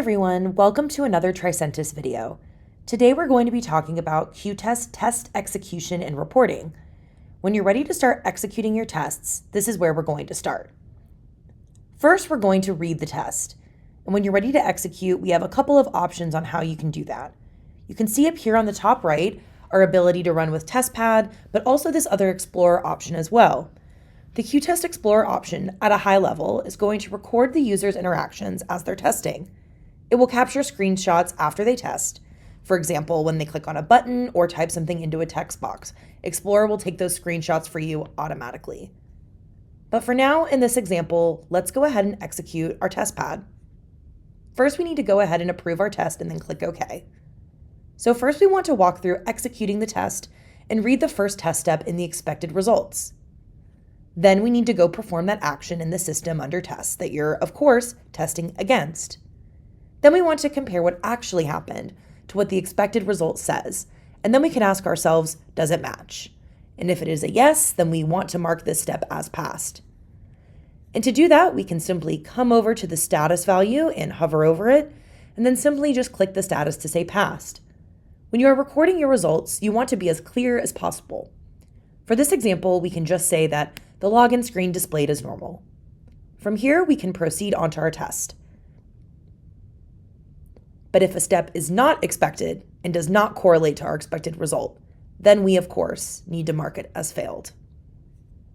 everyone, welcome to another Tricentis video. Today we're going to be talking about qTest test execution and reporting. When you're ready to start executing your tests, this is where we're going to start. First, we're going to read the test. And when you're ready to execute, we have a couple of options on how you can do that. You can see up here on the top right our ability to run with TestPad, but also this other Explorer option as well. The qTest Explorer option at a high level is going to record the user's interactions as they're testing. It will capture screenshots after they test. For example, when they click on a button or type something into a text box, Explorer will take those screenshots for you automatically. But for now, in this example, let's go ahead and execute our TestPad. First, we need to go ahead and approve our test and then click OK. So first, we want to walk through executing the test and read the first test step in the expected results. Then we need to go perform that action in the system under tests that you're, of course, testing against. Then we want to compare what actually happened to what the expected result says, and then we can ask ourselves, does it match? And if it is a yes, then we want to mark this step as passed. And to do that, we can simply come over to the status value and hover over it, and then simply just click the status to say passed. When you are recording your results, you want to be as clear as possible. For this example, we can just say that the login screen displayed as normal. From here, we can proceed onto our test. But if a step is not expected and does not correlate to our expected result, then we, of course, need to mark it as failed.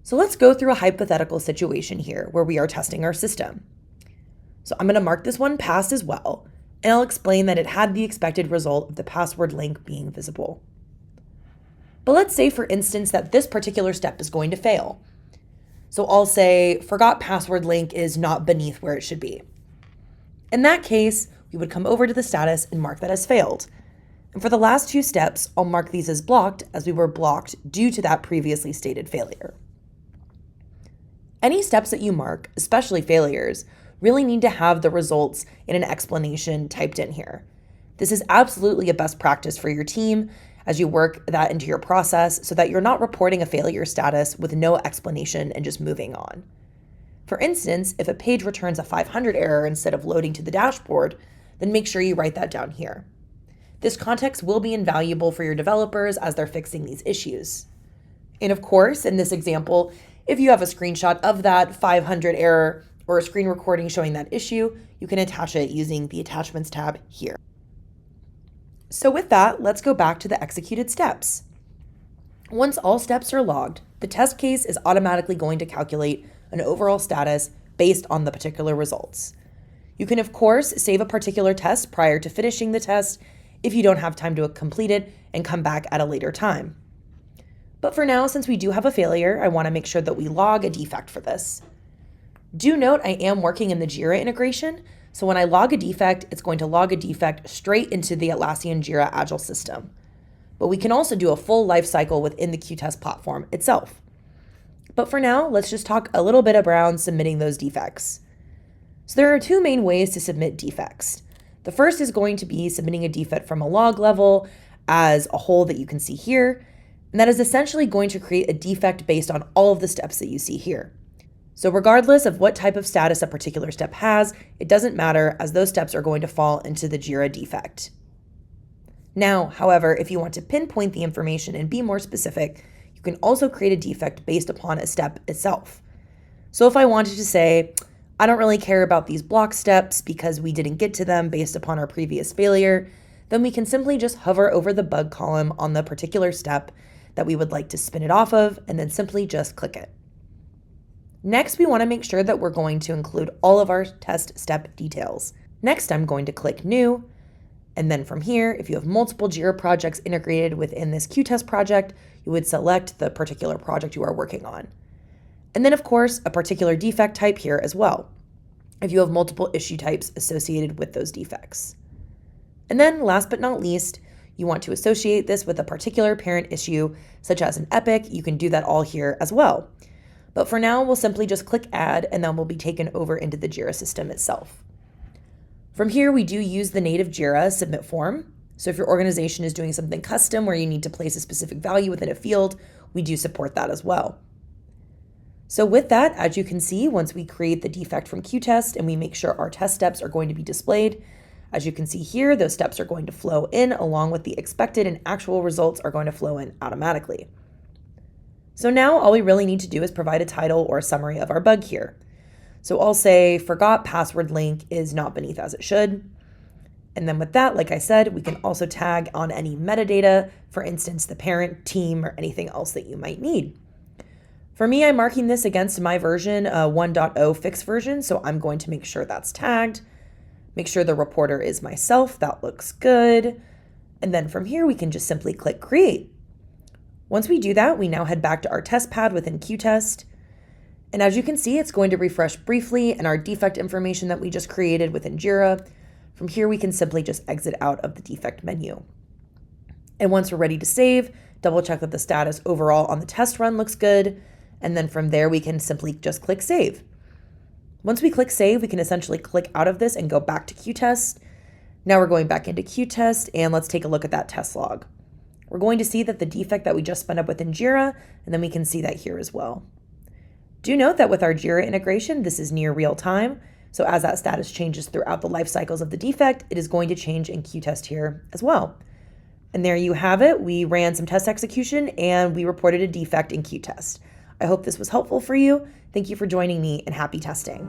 So let's go through a hypothetical situation here where we are testing our system. So I'm going to mark this one passed as well, and I'll explain that it had the expected result of the password link being visible. But let's say, for instance, that this particular step is going to fail. So I'll say, forgot password link is not beneath where it should be. In that case, we would come over to the status and mark that as failed. And for the last two steps, I'll mark these as blocked, as we were blocked due to that previously stated failure. Any steps that you mark, especially failures, really need to have the results in an explanation typed in here. This is absolutely a best practice for your team as you work that into your process so that you're not reporting a failure status with no explanation and just moving on. For instance, if a page returns a 500 error instead of loading to the dashboard, then make sure you write that down here. This context will be invaluable for your developers as they're fixing these issues. And of course, in this example, if you have a screenshot of that 500 error or a screen recording showing that issue, you can attach it using the Attachments tab here. So with that, let's go back to the executed steps. Once all steps are logged, the test case is automatically going to calculate an overall status based on the particular results. You can, of course, save a particular test prior to finishing the test if you don't have time to complete it and come back at a later time. But for now, since we do have a failure, I want to make sure that we log a defect for this. Do note I am working in the Jira integration, so when I log a defect, it's going to log a defect straight into the Atlassian Jira Agile system. But we can also do a full life cycle within the qTest platform itself. But for now, let's just talk a little bit around submitting those defects. So there are two main ways to submit defects. The first is going to be submitting a defect from a log level as a whole that you can see here, and that is essentially going to create a defect based on all of the steps that you see here. So regardless of what type of status a particular step has, it doesn't matter as those steps are going to fall into the Jira defect. Now, however, if you want to pinpoint the information and be more specific, you can also create a defect based upon a step itself. So if I wanted to say, I don't really care about these block steps because we didn't get to them based upon our previous failure, then we can simply just hover over the bug column on the particular step that we would like to spin it off of, and then simply just click it. Next, we want to make sure that we're going to include all of our test step details. Next, I'm going to click New, and then from here, if you have multiple Jira projects integrated within this qTest project, you would select the particular project you are working on. And then, of course, a particular defect type here as well, if you have multiple issue types associated with those defects. And then, last but not least, you want to associate this with a particular parent issue, such as an epic. You can do that all here as well. But for now, we'll simply just click Add, and then we'll be taken over into the Jira system itself. From here, we do use the native Jira submit form. So if your organization is doing something custom where you need to place a specific value within a field, we do support that as well. So with that, as you can see, once we create the defect from qTest and we make sure our test steps are going to be displayed, As you can see here, those steps are going to flow in along with the expected and actual results are going to flow in automatically. So now all we really need to do is provide a title or a summary of our bug here. So I'll say forgot password link is not beneath as it should. And then with that, like I said, we can also tag on any metadata, for instance, the parent, team, or anything else that you might need. For me, I'm marking this against my version 1.0 fix version, so I'm going to make sure that's tagged. Make sure the reporter is myself, that looks good. And then from here, we can just simply click create. Once we do that, we now head back to our TestPad within qTest. And as you can see, it's going to refresh briefly and our defect information that we just created within Jira. From here, we can simply just exit out of the defect menu. And once we're ready to save, double check that the status overall on the test run looks good. And then from there, we can simply just click save. Once we click save, we can essentially click out of this and go back to qTest. Now we're going back into qTest and let's take a look at that test log. We're going to see that the defect that we just spun up within Jira, and then we can see that here as well. Do note that with our Jira integration, this is near real time. So as that status changes throughout the life cycles of the defect, it is going to change in qTest here as well. And there you have it. We ran some test execution and we reported a defect in qTest. I hope this was helpful for you. Thank you for joining me and happy testing.